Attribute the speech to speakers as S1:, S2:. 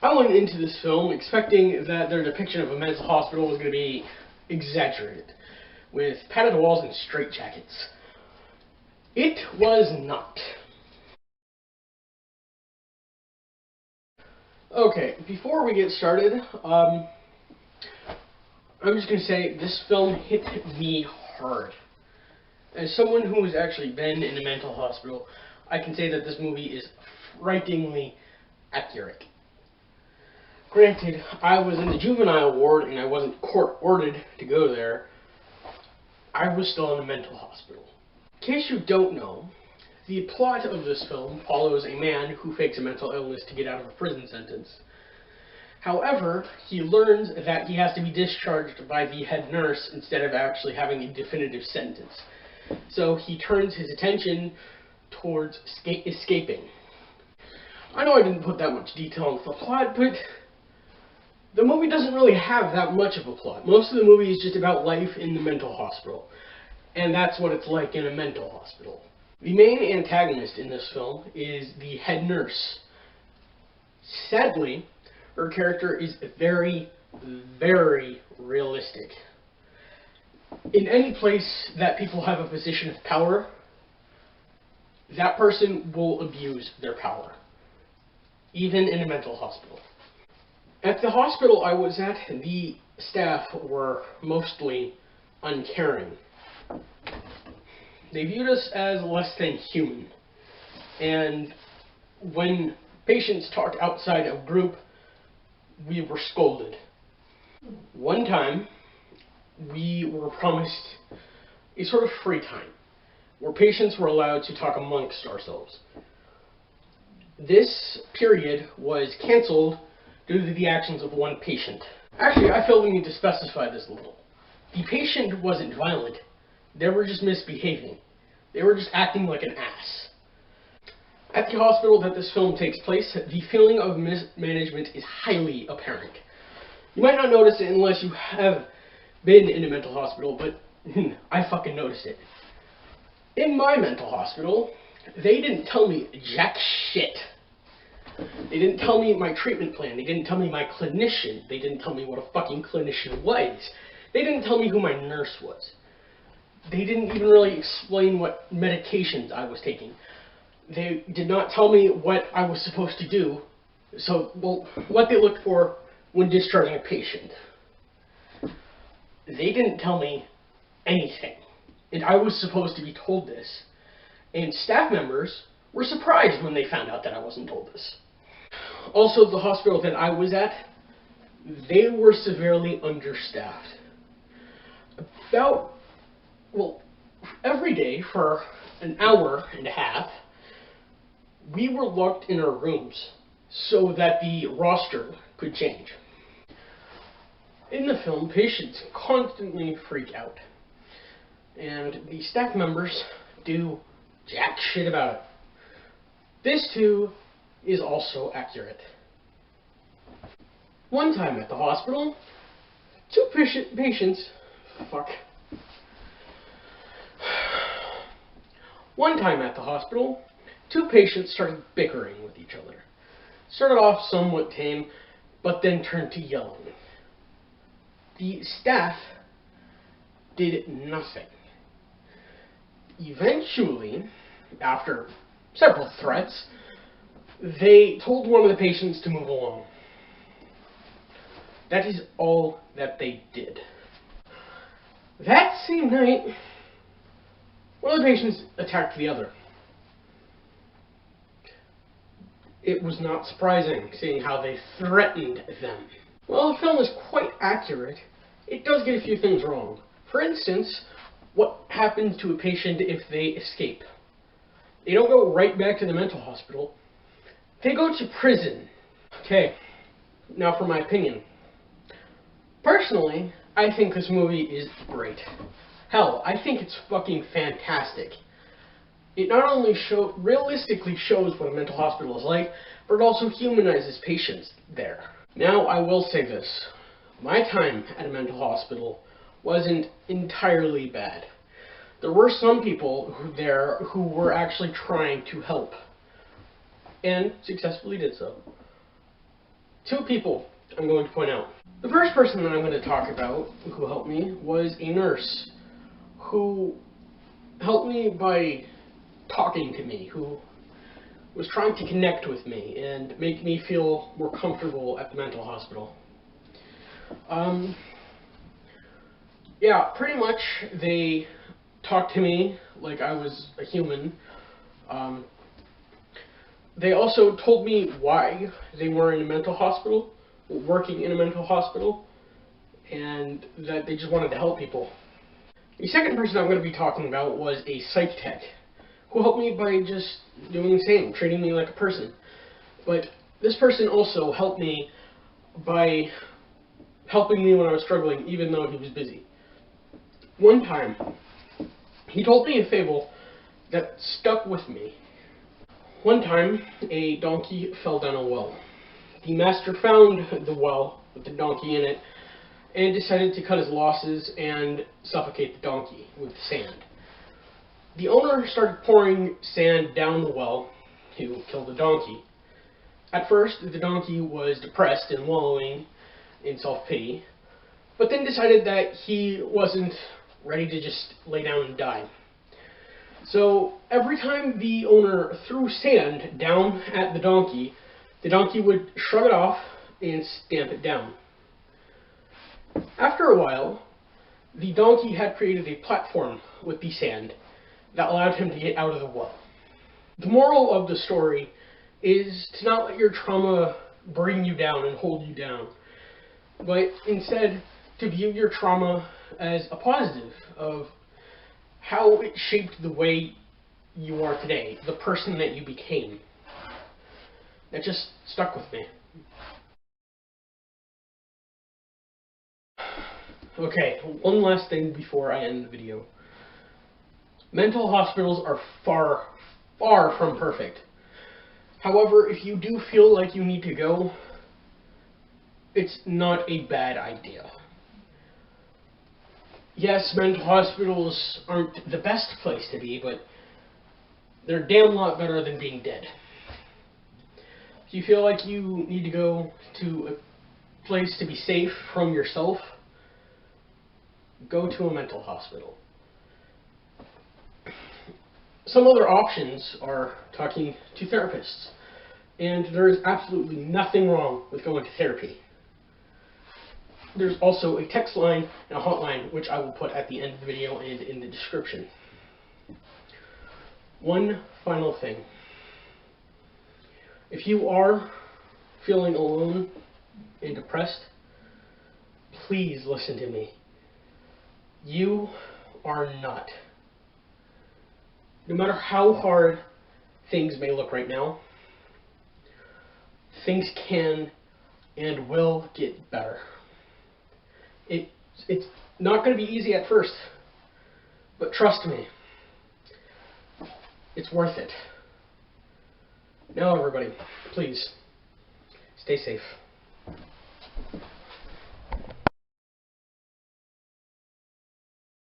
S1: I went into this film expecting that their depiction of a mental hospital was going to be exaggerated, with padded walls and straitjackets. It was not. Okay, before we get started, I'm just going to say this film hit me hard. As someone who has actually been in a mental hospital, I can say that this movie is frighteningly accurate. Granted, I was in the juvenile ward and I wasn't court-ordered to go there. I was still in a mental hospital. In case you don't know, the plot of this film follows a man who fakes a mental illness to get out of a prison sentence. However, he learns that he has to be discharged by the head nurse instead of actually having a definitive sentence. So he turns his attention towards escaping. I know I didn't put that much detail into the plot, but the movie doesn't really have that much of a plot. Most of the movie is just about life in the mental hospital. And that's what it's like in a mental hospital. The main antagonist in this film is the head nurse. Sadly, her character is very, very realistic. In any place that people have a position of power, that person will abuse their power. Even in a mental hospital. At the hospital I was at, the staff were mostly uncaring. They viewed us as less than human. And when patients talked outside of group, we were scolded. One time, we were promised a sort of free time, where patients were allowed to talk amongst ourselves. This period was cancelled due to the actions of one patient. Actually, I feel we need to specify this a little. The patient wasn't violent. They were just misbehaving. They were just acting like an ass. At the hospital that this film takes place, the feeling of mismanagement is highly apparent. You might not notice it unless you have been in a mental hospital, but I fucking noticed it. In my mental hospital, they didn't tell me jack shit. They didn't tell me my treatment plan. They didn't tell me my clinician. They didn't tell me what a fucking clinician was. They didn't tell me who my nurse was. They didn't even really explain what medications I was taking. They did not tell me what I was supposed to do. So, well, what they looked for when discharging a patient. They didn't tell me anything. And I was supposed to be told this. And staff members were surprised when they found out that I wasn't told this. Also, the hospital that I was at, they were severely understaffed. Every day for an hour and a half, we were locked in our rooms so that the roster could change. In the film, patients constantly freak out, and the staff members do jack shit about it. This too is also accurate. One time at the hospital, two patients started bickering with each other. Started off somewhat tame, but then turned to yelling. The staff did nothing. Eventually, after several threats, they told one of the patients to move along. That is all that they did. That same night, one of the patients attacked the other. It was not surprising, seeing how they threatened them. While the film is quite accurate, it does get a few things wrong. For instance, what happens to a patient if they escape? They don't go right back to the mental hospital. They go to prison. Okay, now for my opinion. Personally, I think this movie is great. Hell, I think it's fucking fantastic. It not only realistically shows what a mental hospital is like, but it also humanizes patients there. Now, I will say this. My time at a mental hospital wasn't entirely bad. There were some people there who were actually trying to help, and successfully did so. Two people I'm going to point out. The first person that I'm going to talk about who helped me was a nurse who helped me by talking to me, who was trying to connect with me and make me feel more comfortable at the mental hospital. Yeah, pretty much they talked to me like I was a human. They also told me why they were in a mental hospital, working in a mental hospital, and that they just wanted to help people. The second person I'm going to be talking about was a psych tech, who helped me by just doing the same, treating me like a person. But this person also helped me by helping me when I was struggling, even though he was busy. One time, he told me a fable that stuck with me. One time, a donkey fell down a well. The master found the well with the donkey in it and decided to cut his losses and suffocate the donkey with sand. The owner started pouring sand down the well to kill the donkey. At first, the donkey was depressed and wallowing in self-pity, but then decided that he wasn't ready to just lay down and die. So every time the owner threw sand down at the donkey would shrug it off and stamp it down. After a while, the donkey had created a platform with the sand that allowed him to get out of the well. The moral of the story is to not let your trauma bring you down and hold you down, but instead to view your trauma as a positive of how it shaped the way you are today, the person that you became. That just stuck with me. Okay, one last thing before I end the video. Mental hospitals are far, far from perfect. However, if you do feel like you need to go, it's not a bad idea. Yes, mental hospitals aren't the best place to be, but they're a damn lot better than being dead. If you feel like you need to go to a place to be safe from yourself, go to a mental hospital. Some other options are talking to therapists, and there is absolutely nothing wrong with going to therapy. There's also a text line and a hotline, which I will put at the end of the video and in the description. One final thing. If you are feeling alone and depressed, please listen to me. You are not. No matter how hard things may look right now, things can and will get better. It's not going to be easy at first, but trust me, it's worth it. Now everybody, please, stay safe.